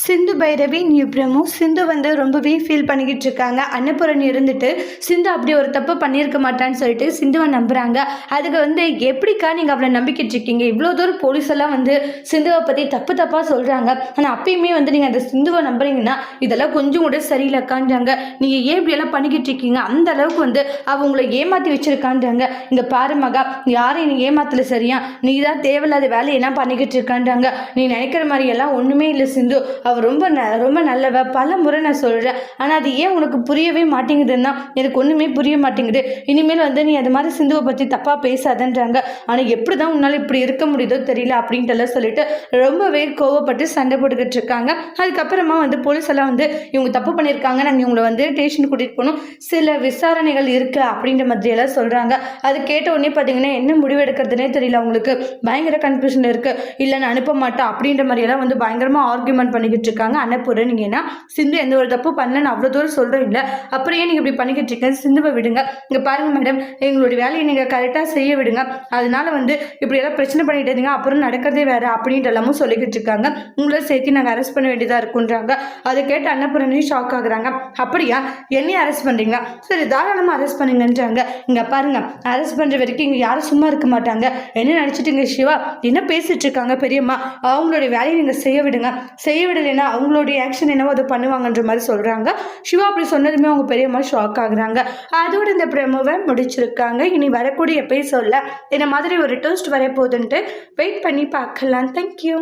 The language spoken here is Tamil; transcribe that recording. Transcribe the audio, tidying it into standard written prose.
சிந்து பைரவி நியூ பிரமோ சிந்து வந்து ரொம்பவே ஃபீல் பண்ணிக்கிட்டு இருக்காங்க. அன்னபூரணி இருந்துட்டு சிந்து அப்படி ஒரு தப்பு பண்ணியிருக்க மாட்டான்னு சொல்லிட்டு சிந்துவை நம்புறாங்க. அதுக்கு வந்து எப்படிக்கா நீங்கள் அவளை நம்பிக்கிட்டு இருக்கீங்க? இவ்வளோ தூரம் போலீஸ் எல்லாம் வந்து சிந்துவை பற்றி தப்பு தப்பாக சொல்கிறாங்க. ஆனால் அப்பயுமே வந்து நீங்கள் அந்த சிந்துவை நம்புறீங்கன்னா இதெல்லாம் கொஞ்சம் கூட சரியில்லைக்கான்றாங்க. நீங்கள் ஏன் இப்படியெல்லாம் பண்ணிக்கிட்டு இருக்கீங்க? அந்த அளவுக்கு வந்து அவங்கள ஏமாற்றி வச்சிருக்கான்றாங்க. இங்கே பாரு மகா, யாரையும் நீ ஏமாத்தல சரியா? நீ தான் தேவையில்லாத வேலையெல்லாம் பண்ணிக்கிட்டு இருக்கான்றாங்க. நீ நினைக்கிற மாதிரி எல்லாம் ஒன்றுமே இல்லை சிந்து. அவள் ரொம்ப நல்லவ. பல முறை நான் சொல்கிறேன். ஆனால் அது ஏன் உனக்கு புரியவே மாட்டேங்குதுன்னா எனக்கு ஒன்றுமே புரிய மாட்டேங்குது. இனிமேல் வந்து நீ அது மாதிரி சிந்துவை பற்றி தப்பாக பேசாதன்றாங்க. ஆனால் எப்படி தான் உன்னால் இப்படி இருக்க முடியுதோ தெரியல அப்படின்ட்டுலாம் சொல்லிட்டு ரொம்பவே கோவப்பட்டு சண்டை போட்டுக்கிட்டு இருக்காங்க. அதுக்கப்புறமா வந்து போலீஸ் எல்லாம் வந்து இவங்க தப்பு பண்ணியிருக்காங்க, நாங்கள் இவங்களை வந்து ஸ்டேஷனுக்கு கூட்டிகிட்டு போகணும், சில விசாரணைகள் இருக்குது அப்படின்ற மாதிரியெல்லாம் சொல்கிறாங்க. அது கேட்ட உடனே பார்த்தீங்கன்னா என்ன முடிவு எடுக்கிறதுனே தெரியல. அவங்களுக்கு பயங்கர கன்ஃபியூஷன் இருக்குது. இல்லை நான் அனுப்ப மாட்டேன் அப்படின்ற மாதிரியெல்லாம் வந்து பயங்கரமாக ஆர்கியூமெண்ட் பண்ணிக்கிட்டு இருக்காங்க. அன்னபூரணி ஏன்னா சிந்து எந்த ஒரு தப்பு பண்ணலன்னு அவ்வளோ தூரம் சொல்கிறோம். இல்லை அப்படியே நீங்கள் இப்படி பண்ணிக்கிட்டு இருக்கீங்க, சிந்துவை விடுங்க. இங்கே பாருங்க மேடம், எங்களுடைய வேலையை நீங்கள் கரெக்டாக செய்ய விடுங்க. அதனால வந்து இப்படியெல்லாம் பிரச்சனை பண்ணிட்டு இருந்தீங்க, அப்புறம் நடக்கிறதே வேறு அப்படின்ட்டு எல்லாமும் சொல்லிக்கிட்டு இருக்காங்க. உங்களை சேர்த்து நாங்கள் அரெஸ்ட் பண்ண வேண்டியதாக இருக்குன்றாங்க. அதை கேட்டு அன்னபூரணி ஷாக் ஆகுறாங்க. அப்படியா, என்னையும் அரெஸ்ட் பண்ணுறீங்களா? சரி தாராளமாக அரெஸ்ட் பண்ணுங்கன்றாங்க. இங்கே பாருங்க, அரெஸ்ட் பண்ணுற வரைக்கும் இங்கே யாரும் சும்மா இருக்க மாட்டாங்க. என்ன நினச்சிட்டுங்க சிவா, என்ன பேசிட்டு இருக்காங்க பெரியம்மா? அவங்களுடைய வேலையை நீங்கள் செய்ய விடுங்க. செய்ய விடலைன்னா அவங்களுடைய ஆக்ஷன் என்னவோ அதை பண்ணுவாங்கன்ற மாதிரி சொல்கிறாங்க. சிவா அப்படி சொன்னதுமே அவங்க பெரியம்மா ஷாக் ஆகுறாங்க. அதோட இந்த ப்ரெமோவை முடிச்சிருக்காங்க. இனி வரக்கூடிய எபிசோடில் இந்த மாதிரி ஒரு ட்விஸ்ட் வரப்போகுதுன்ட்டு வெயிட் பண்ணி பார்க்கலாம். தேங்க்யூ.